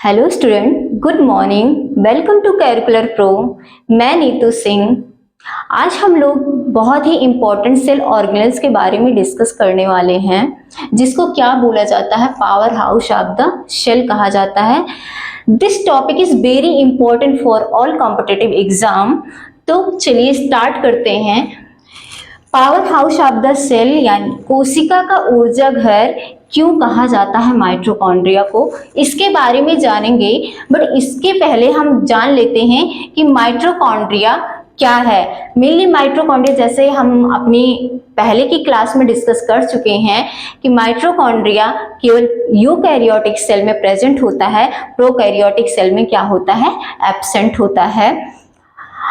Hello student, good morning. Welcome to Curricular Pro. मैं नीतू सिंह। आज हम लोग बहुत ही इम्पोर्टेंट सेल ऑर्गेनेल्स के बारे में डिस्कस करने वाले हैं, जिसको क्या बोला जाता है, power house of the cell कहा जाता है। This topic is very important for all competitive exam. तो चलिए स्टार्ट करते हैं। Power house of the cell यानी कोशिका का ऊर्जा घर क्यों कहा जाता है माइटोकॉन्ड्रिया को, इसके बारे में जानेंगे। बट इसके पहले हम जान लेते हैं कि माइटोकॉन्ड्रिया क्या है। मेनली माइटोकॉन्ड्रिया, जैसे हम अपनी पहले की क्लास में डिस्कस कर चुके हैं कि माइटोकॉन्ड्रिया केवल यूकैरियोटिक सेल में प्रेजेंट होता है, प्रोकैरियोटिक सेल में क्या होता है, एब्सेंट होता है।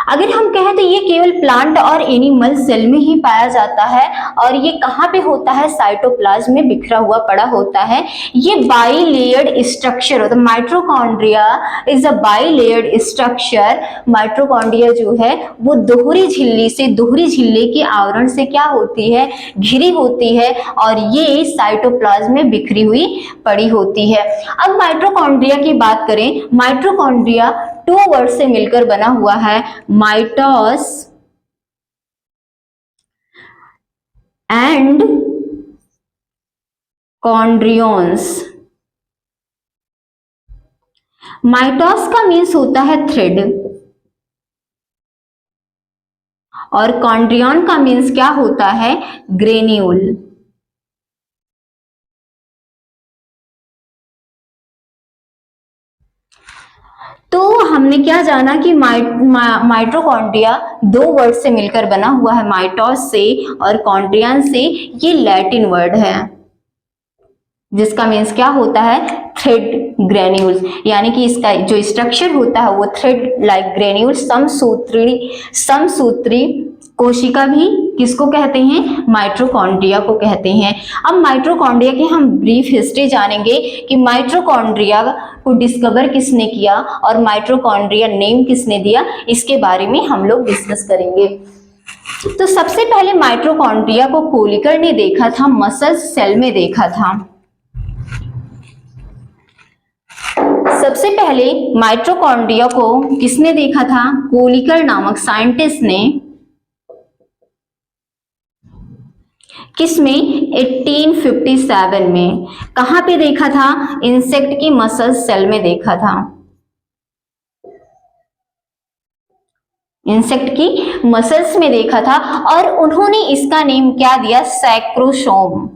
अगर हम कहें तो ये केवल प्लांट और एनिमल सेल में ही पाया जाता है और ये कहाँ पे होता है, साइटोप्लाज्म में बिखरा हुआ पड़ा होता है। ये बाइलेयर्ड स्ट्रक्चर होता है। Mitochondria is a bilayered structure. Mitochondria जो है वो दोहरी झिल्ली से, दोहरी झिल्ली के आवरण से क्या होती है, घिरी होती है और ये साइटोप्लाज्म में बिखरी हुई पड़ी होती है। अब माइटोकॉन्ड्रिया की बात करें, माइटोकॉन्ड्रिया 2 वर्ड से मिलकर बना हुआ है, माइटोस एंड कॉन्ड्रियंस। माइटोस का मीन्स होता है थ्रेड और कॉन्ड्रियन का मीन्स क्या होता है, ग्रेन्यूल। तो हमने क्या जाना कि माइटोकॉन्ड्रिया 2 वर्ड से मिलकर बना हुआ है, माइटोस से और कॉन्ड्रियन से। ये लैटिन वर्ड है जिसका मीन्स क्या होता है, थ्रेड ग्रेन्यूल्स, यानी कि इसका जो स्ट्रक्चर होता है वो थ्रेड लाइक ग्रेन्यूल, समसूत्री कोशिका भी किसको कहते हैं, माइटोकॉन्ड्रिया को कहते हैं। अब माइटोकॉन्ड्रिया की हम ब्रीफ हिस्ट्री जानेंगे कि माइटोकॉन्ड्रिया को डिस्कवर किसने किया और माइटोकॉन्ड्रिया नेम किसने दिया, इसके बारे में हम लोग डिस्कस करेंगे। तो सबसे पहले माइटोकॉन्ड्रिया को कोलिकर ने देखा था, मसल सेल में देखा था। सबसे पहले माइटोकॉन्ड्रिया को किसने देखा था, कोलिकर नामक साइंटिस्ट ने। किसमें, 1857 में। कहां पे देखा था, इंसेक्ट की मसल सेल में देखा था। इंसेक्ट की मसल्स में देखा था और उन्होंने इसका नेम क्या दिया, सैक्रोसोम।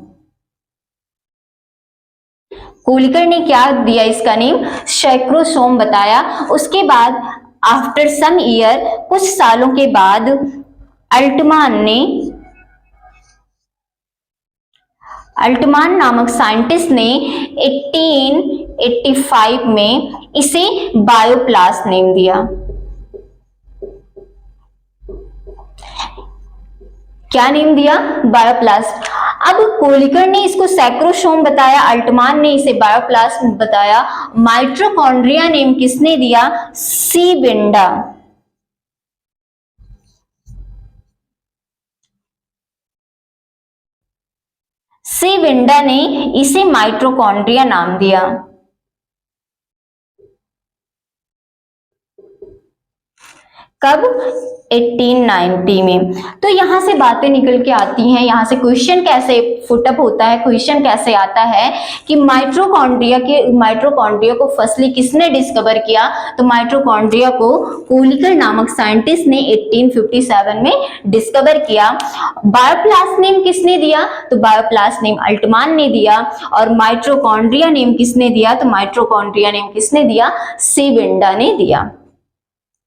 कोलिकर ने क्या दिया इसका नेम, सैक्रोसोम बताया। उसके बाद आफ्टर सम ईयर, कुछ सालों के बाद अल्टमान नामक साइंटिस्ट ने 1885 में इसे बायोप्लास्ट नेम दिया। क्या नेम दिया, बायोप्लास्ट। अब कोलिकर ने इसको सैक्रोसोम बताया, अल्टमान ने इसे बायोप्लास्ट बताया। माइटोकॉन्ड्रिया नेम किसने दिया, सी विंडा। सी विंडा ने इसे माइटोकॉन्ड्रिया नाम दिया। कब, 1890 में। तो यहां से बातें निकल के आती हैं, यहां से क्वेश्चन कैसे फुटअप होता है, क्वेश्चन कैसे आता है कि माइटोकॉन्ड्रिया को फर्स्टली किसने डिस्कवर किया, तो माइटोकॉन्ड्रिया को कोलिकर नामक साइंटिस्ट ने 1857 में डिस्कवर किया। बायोप्लास्ट नेम किसने दिया, तो बायोप्लास्ट नेम अल्टमान ने दिया और माइटोकॉन्ड्रिया नेम किसने दिया, तो माइटोकॉन्ड्रिया नेम किसने दिया, सी विंडा ने दिया।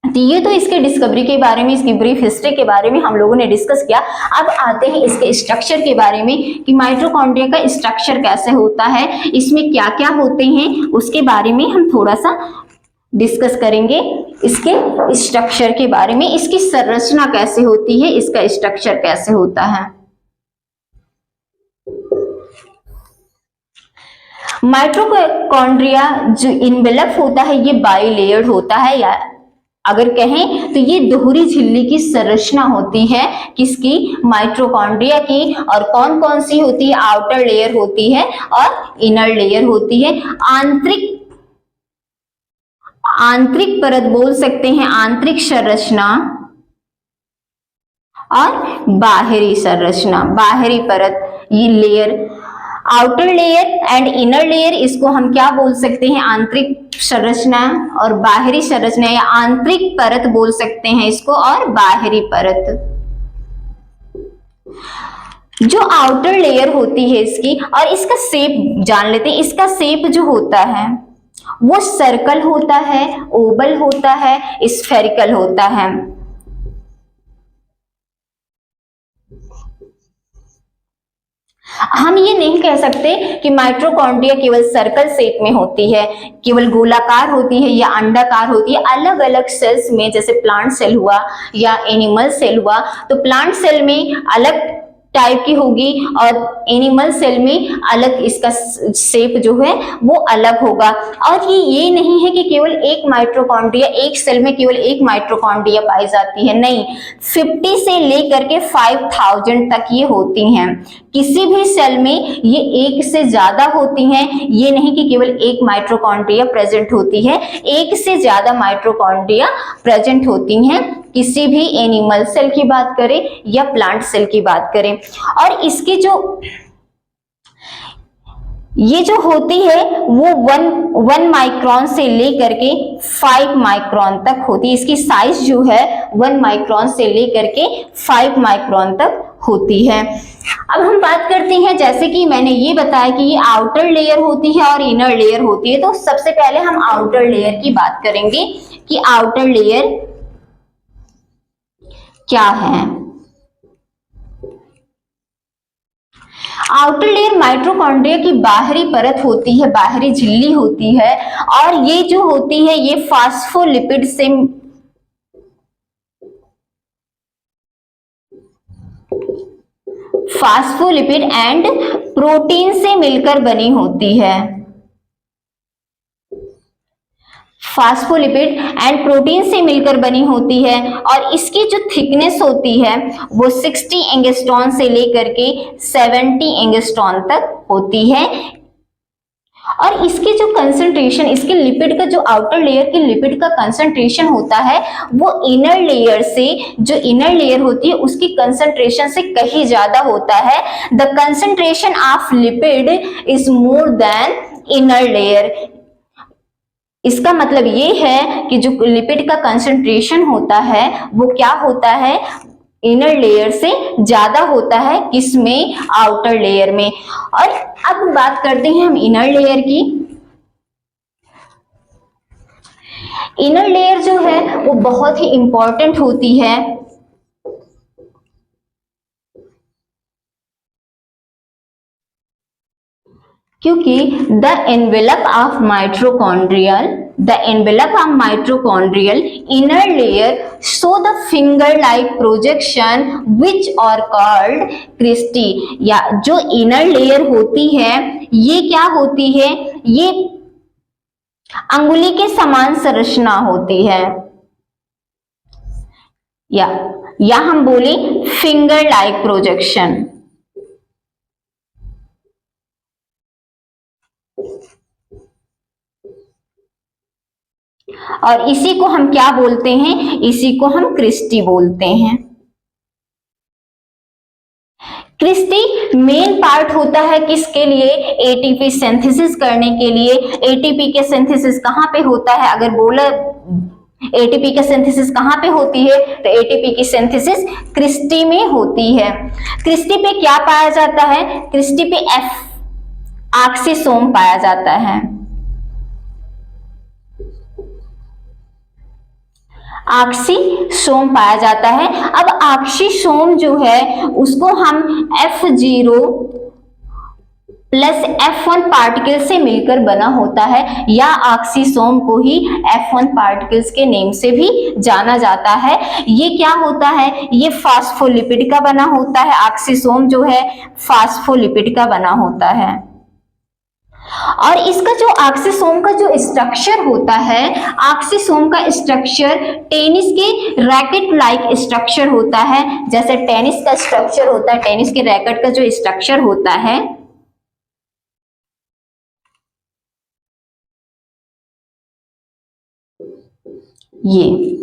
तो ये तो इसके डिस्कवरी के बारे में, इसकी ब्रीफ हिस्ट्री के बारे में हम लोगों ने डिस्कस किया। अब आते हैं इसके स्ट्रक्चर के बारे में कि माइटोकॉन्ड्रिया का स्ट्रक्चर कैसे होता है, इसमें क्या क्या होते हैं, उसके बारे में हम थोड़ा सा डिस्कस करेंगे। इसके स्ट्रक्चर के बारे में, इसकी संरचना कैसे होती है, इसका स्ट्रक्चर कैसे होता है। माइटोकॉन्ड्रिया जो इनवेलप होता है ये बाइलेयर्ड होता है, या अगर कहें तो ये दोहरी झिल्ली की संरचना होती है, किसकी, माइटोकॉन्ड्रिया की। और कौन कौन सी होती है, आउटर लेयर होती है और इनर लेयर होती है। आंतरिक आंतरिक परत बोल सकते हैं, आंतरिक संरचना, और बाहरी संरचना, बाहरी परत, ये layer, outer layer and inner layer, इसको हम क्या बोल सकते हैं, आंतरिक संरचना और बाहरी संरचना, या आंतरिक परत बोल सकते हैं इसको, और बाहरी परत। जो आउटर लेयर होती है इसकी, और इसका शेप जान लेते हैं। इसका शेप जो होता है वो सर्कल होता है, ओवल होता है, स्फेरिकल होता है। हम ये नहीं कह सकते कि माइटोकॉन्ड्रिया केवल सर्कल शेप में होती है, केवल गोलाकार होती है या अंडाकार होती है। अलग अलग सेल्स में, जैसे प्लांट सेल हुआ या एनिमल सेल हुआ, तो प्लांट सेल में अलग टाइप की होगी और एनिमल सेल में अलग, इसका शेप जो है वो अलग होगा। और ये नहीं है कि केवल एक माइटोकॉन्ड्रिया, एक सेल में केवल एक माइटोकॉन्ड्रिया पाई जाती है, नहीं, 50 से लेकर के 5000 तक ये होती हैं। किसी भी सेल में ये एक से ज्यादा होती हैं, ये नहीं कि केवल एक माइटोकॉन्ड्रिया प्रेजेंट होती है, एक से ज्यादा माइटोकॉन्ड्रिया प्रेजेंट होती हैं, किसी भी एनिमल सेल की बात करें या प्लांट सेल की बात करें। और इसकी ये जो होती है वो 1 माइक्रोन से लेकर के 5 माइक्रोन तक होती है। इसकी साइज जो है 1 माइक्रोन से लेकर के 5 माइक्रोन तक होती है। अब हम बात करते हैं, जैसे कि मैंने ये बताया कि ये आउटर लेयर होती है और इनर लेयर होती है, तो सबसे पहले हम आउटर लेयर की बात करेंगे कि आउटर लेयर क्या है। आउटर लेयर माइटोकॉन्ड्रिया की बाहरी परत होती है, बाहरी झिल्ली होती है, और ये जो होती है ये फास्फोलिपिड एंड प्रोटीन से मिलकर बनी होती है। फास्फोलिपिड एंड प्रोटीन से मिलकर बनी होती है, और इसकी जो थिकनेस होती है वो 60 एंगस्ट्रॉन से लेकर के 70 एंगस्ट्रॉन तक होती है। और इसके जो कंसंट्रेशन, इसके लिपिड का जो आउटर लेयर के लिपिड का कंसंट्रेशन होता है वो इनर लेयर से, जो इनर लेयर होती है उसकी कंसंट्रेशन से कहीं ज्यादा होता है। The concentration of lipid is more than inner layer. इसका मतलब ये है कि जो लिपिड का कंसंट्रेशन होता है वो क्या होता है, इनर लेयर से ज्यादा होता है, किसमें, आउटर लेयर में। और अब बात करते हैं हम इनर लेयर की। इनर लेयर जो है वो बहुत ही इंपॉर्टेंट होती है, क्योंकि the envelope of mitochondrial inner layer show the finger like projection which are called cristae। या जो इनर लेयर होती है ये क्या होती है, ये अंगुली के समान संरचना होती है, या हम बोले फिंगर लाइक प्रोजेक्शन। और इसी को हम क्या बोलते हैं, इसी को हम क्रिस्टी बोलते हैं। क्रिस्टी मेन पार्ट होता है किसके लिए, एटीपी सिंथेसिस करने के लिए। एटीपी के सिंथेसिस कहाँ पे होता है, अगर बोला एटीपी का सिंथेसिस कहाँ पे होती है, तो एटीपी की सिंथेसिस क्रिस्टी में होती है। क्रिस्टी पे क्या पाया जाता है, क्रिस्टी पे ऑक्सीसोम पाया जाता है। ऑक्सीसोम पाया जाता है। अब ऑक्सीसोम जो है उसको हम F0 प्लस F1 पार्टिकल से मिलकर बना होता है, या ऑक्सीसोम को ही F1 पार्टिकल्स के नेम से भी जाना जाता है। ये क्या होता है, ये फास्फोलिपिड का बना होता है। ऑक्सीसोम जो है फास्फोलिपिड का बना होता है। और इसका जो ऑक्सीसोम का जो स्ट्रक्चर होता है, ऑक्सीसोम का स्ट्रक्चर टेनिस के रैकेट लाइक स्ट्रक्चर होता है। जैसे टेनिस का स्ट्रक्चर होता है, टेनिस के रैकेट का जो स्ट्रक्चर होता है, ये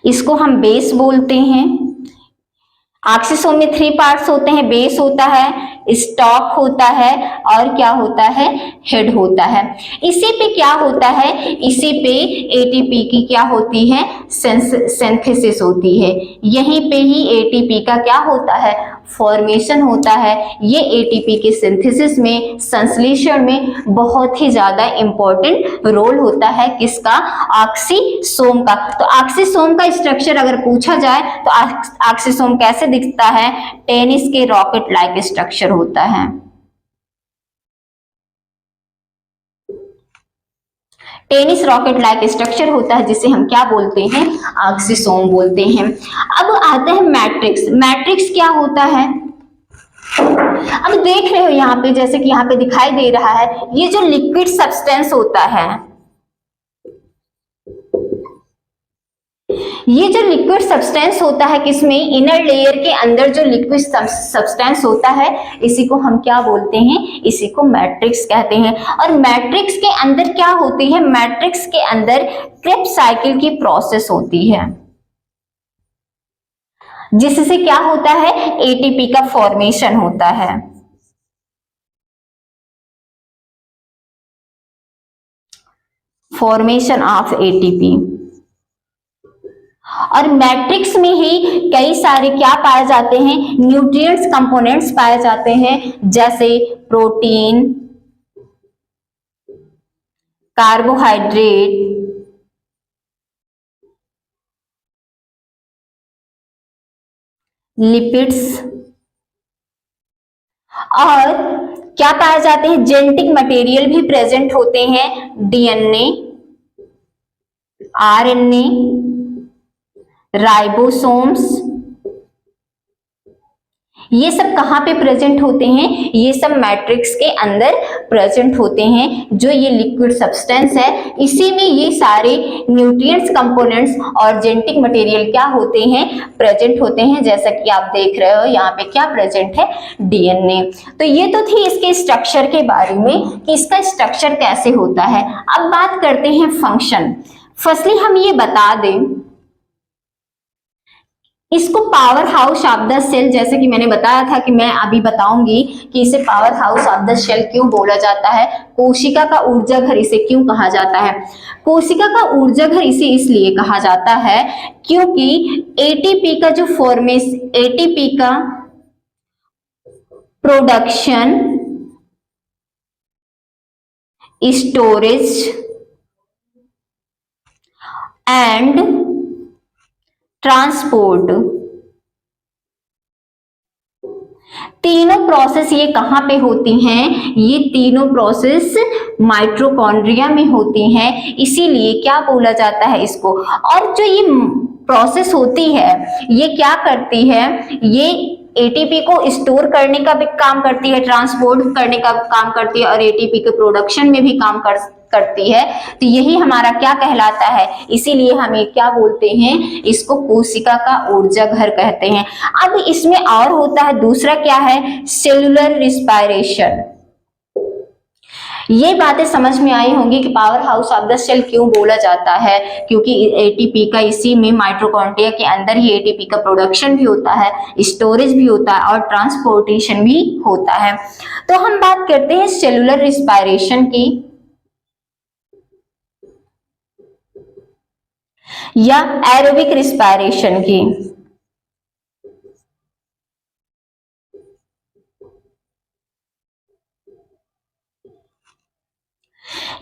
इसको हम बेस बोलते हैं। ऑक्सीसोम में 3 पार्ट्स होते हैं, बेस होता है, स्टॉक होता है और क्या होता है, हेड होता है। इसी पे क्या होता है, इसी पे एटीपी की क्या होती है, सिंथेसिस होती है। यहीं पे ही एटीपी का क्या होता है, फॉर्मेशन होता है। ये एटीपी के सिंथेसिस में, संश्लेषण में बहुत ही ज्यादा इंपॉर्टेंट रोल होता है किसका, ऑक्सीसोम का। तो ऑक्सीसोम का स्ट्रक्चर अगर पूछा जाए तो ऑक्सीसोम कैसे दिखता है, टेनिस के रॉकेट लाइक स्ट्रक्चर होता है। टेनिस रॉकेट लाइक स्ट्रक्चर होता है जिसे हम क्या बोलते हैं, ऑक्सीसोम बोलते हैं। अब आता है मैट्रिक्स। मैट्रिक्स क्या होता है, अब देख रहे हो यहाँ पे, जैसे कि यहाँ पे दिखाई दे रहा है, ये जो लिक्विड सब्सटेंस होता है, ये जो लिक्विड सब्सटेंस होता है किसमें, इनर लेयर के अंदर जो लिक्विड सब्सटेंस होता है, इसी को हम क्या बोलते हैं, इसी को मैट्रिक्स कहते हैं। और मैट्रिक्स के अंदर क्या होती है, मैट्रिक्स के अंदर क्रेब्स साइकिल की प्रोसेस होती है, जिससे क्या होता है, एटीपी का फॉर्मेशन होता है। Formation of ATP. और मैट्रिक्स में ही कई सारे क्या पाए जाते हैं, न्यूट्रिएंट्स कंपोनेंट्स पाए जाते हैं, जैसे प्रोटीन, कार्बोहाइड्रेट, लिपिड्स, और क्या पाए जाते हैं, जेनेटिक मटेरियल भी प्रेजेंट होते हैं, डीएनए, आरएनए, राइबोसोम्स। ये सब कहाँ पे प्रेजेंट होते हैं, ये सब मैट्रिक्स के अंदर प्रेजेंट होते हैं। जो ये लिक्विड सब्सटेंस है, इसी में ये सारे न्यूट्रिएंट्स कंपोनेंट्स और जेनेटिक मटेरियल क्या होते हैं, प्रेजेंट होते हैं। जैसा कि आप देख रहे हो यहाँ पे क्या प्रेजेंट है, डीएनए। तो ये तो थी इसके स्ट्रक्चर के बारे में कि इसका स्ट्रक्चर कैसे होता है। अब बात करते हैं फंक्शन। फर्स्टली हम ये बता दें, इसको power house of the cell, जैसे कि मैंने बताया था कि मैं अभी बताऊंगी कि इसे power house of the cell क्यों बोला जाता है, कोशिका का ऊर्जा घर इसे क्यों कहा जाता है। कोशिका का ऊर्जा घर इसे इसलिए कहा जाता है क्योंकि एटीपी का जो फॉर्मेशन, एटीपी का प्रोडक्शन, स्टोरेज एंड ट्रांसपोर्ट, तीनों प्रोसेस ये कहां पे होती हैं, ये तीनों प्रोसेस माइटोकॉन्ड्रिया में होती हैं। इसीलिए क्या बोला जाता है इसको। और जो ये प्रोसेस होती है, ये क्या करती है, ये एटीपी को स्टोर करने का भी काम करती है, ट्रांसपोर्ट करने का काम करती है और एटीपी के प्रोडक्शन में भी काम करती है। तो यही हमारा क्या कहलाता है, इसीलिए हमें क्या बोलते हैं, इसको कोशिका का ऊर्जा घर कहते हैं। अब इसमें और होता है, दूसरा क्या है, सेलुलर रिस्पायरेशन। ये बातें समझ में आई होंगी कि power house of the cell क्यों बोला जाता है, क्योंकि एटीपी का इसी में माइटोकॉन्ड्रिया के अंदर ही एटीपी का प्रोडक्शन भी होता है, स्टोरेज भी होता है और ट्रांसपोर्टेशन भी होता है। तो हम बात करते हैं सेलुलर रिस्पायरेशन की या एरोबिक रिस्पायरेशन की।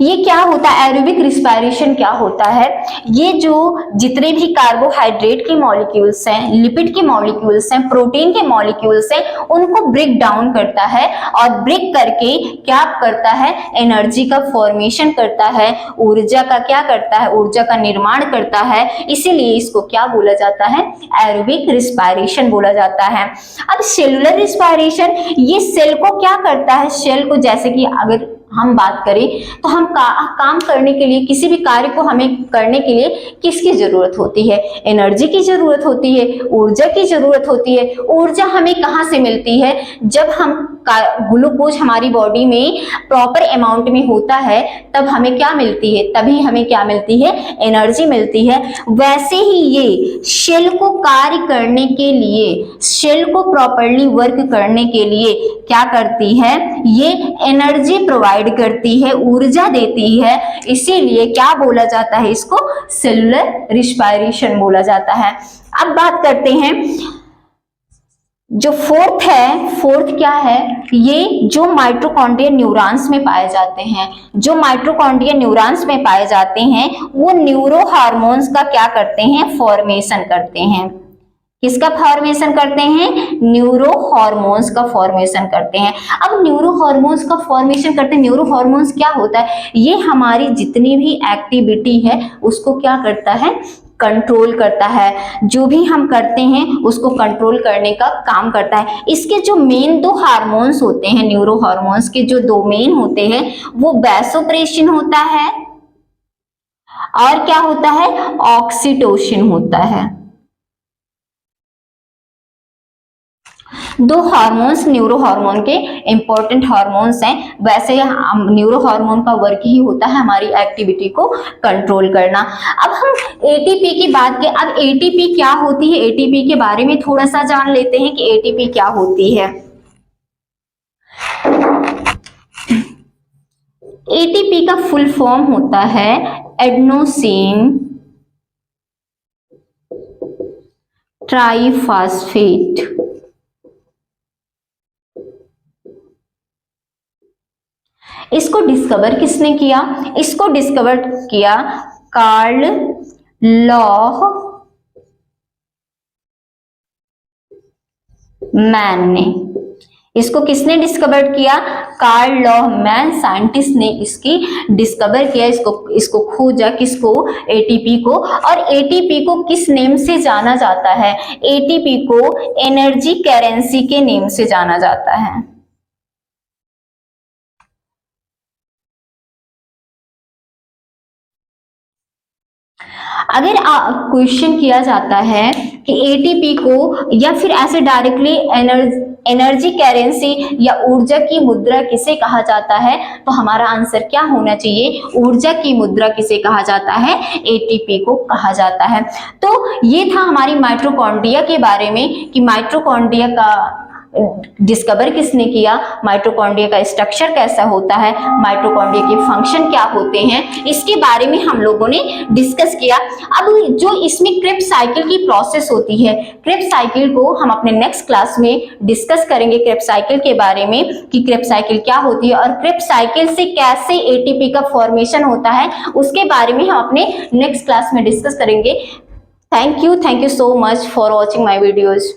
ये क्या होता है, एरोबिक रिस्पायरेशन क्या होता है, ये जो जितने भी कार्बोहाइड्रेट के मॉलिक्यूल्स हैं, लिपिड के मॉलिक्यूल्स हैं, प्रोटीन के मॉलिक्यूल्स हैं, उनको ब्रेक डाउन करता है और ब्रेक करके क्या करता है, एनर्जी का फॉर्मेशन करता है, ऊर्जा का क्या करता है, ऊर्जा का निर्माण करता है। इसीलिए इसको क्या बोला जाता है, एरोबिक रिस्पायरेशन बोला जाता है। अब सेलुलर रिस्पायरेशन, ये सेल को क्या करता है, सेल को, जैसे कि अगर हम बात करें तो हम काम करने के लिए, किसी भी कार्य को हमें करने के लिए किसकी जरूरत होती है? एनर्जी की जरूरत होती है, ऊर्जा की जरूरत होती है। ऊर्जा हमें कहाँ से मिलती है? जब हम ग्लूकोज हमारी बॉडी में प्रॉपर अमाउंट में होता है तब हमें क्या मिलती है? तभी हमें क्या मिलती है? एनर्जी मिलती है। वैसे ही ये सेल को कार्य करने के लिए, सेल को प्रॉपरली वर्क करने के लिए क्या करती है? ये एनर्जी प्रोवाइड करती है, ऊर्जा देती है। इसीलिए क्या बोला जाता है इसको? सेलुलर रिस्पायरेशन बोला जाता है। अब बात करते हैं जो फोर्थ है। फोर्थ क्या है? ये जो माइटोकॉन्ड्रिया न्यूरॉन्स में पाए जाते हैं, जो माइटोकॉन्ड्रिया न्यूरॉन्स में पाए जाते हैं वो न्यूरो हार्मोन्स का क्या करते हैं? फॉर्मेशन करते हैं। किसका फॉर्मेशन करते हैं? न्यूरो हार्मोन्स का फॉर्मेशन करते हैं। अब न्यूरो हार्मोन्स का फॉर्मेशन करते हैं। न्यूरो हार्मोन्स क्या होता है? ये हमारी जितनी भी एक्टिविटी है उसको क्या करता है? कंट्रोल करता है। जो भी हम करते हैं उसको कंट्रोल करने का काम करता है। इसके जो मेन दो हार्मोन्स होते हैं, न्यूरो हार्मोन्स के जो दो मेन होते हैं वो वैसोप्रेसिन होता है और क्या होता है? ऑक्सीटोसिन होता है। दो हार्मोन्स न्यूरो हार्मोन के इंपॉर्टेंट हार्मोन्स हैं। वैसे न्यूरो हार्मोन का वर्क ही होता है हमारी एक्टिविटी को कंट्रोल करना। अब हम एटीपी की बात करें। अब एटीपी क्या होती है? एटीपी के बारे में थोड़ा सा जान लेते हैं कि एटीपी क्या होती है। एटीपी का फुल फॉर्म होता है एडेनोसिन ट्राइफॉस्फेट। इसको डिस्कवर किसने किया? इसको डिस्कवर किया कार्ल लॉह मैन ने। इसको किसने डिस्कवर किया? कार्ल लॉह मैन साइंटिस्ट ने इसकी डिस्कवर किया। इसको खोजा। किसको? एटीपी को। और एटीपी को किस नेम से जाना जाता है? एटीपी को एनर्जी करेंसी के नेम से जाना जाता है। अगर क्वेश्चन किया जाता है कि एटीपी को या फिर ऐसे डायरेक्टली एनर्जी करेंसी या ऊर्जा की मुद्रा किसे कहा जाता है, तो हमारा आंसर क्या होना चाहिए? ऊर्जा की मुद्रा किसे कहा जाता है? एटीपी को कहा जाता है। तो ये था हमारी माइटोकॉन्ड्रिया के बारे में कि माइटोकॉन्ड्रिया का डिस्कवर किसने किया, माइटोकॉन्ड्रिया का स्ट्रक्चर कैसा होता है, माइटोकॉन्ड्रिया के फंक्शन क्या होते हैं, इसके बारे में हम लोगों ने डिस्कस किया। अब जो इसमें क्रेब्स साइकिल की प्रोसेस होती है, क्रेब्स साइकिल को हम अपने नेक्स्ट क्लास में डिस्कस करेंगे क्रेब्स साइकिल के बारे में कि क्रेब्स साइकिल क्या होती है और क्रेब्स साइकिल से कैसे एटीपी का फॉर्मेशन होता है, उसके बारे में हम अपने नेक्स्ट क्लास में डिस्कस करेंगे। Thank you so much for watching my videos.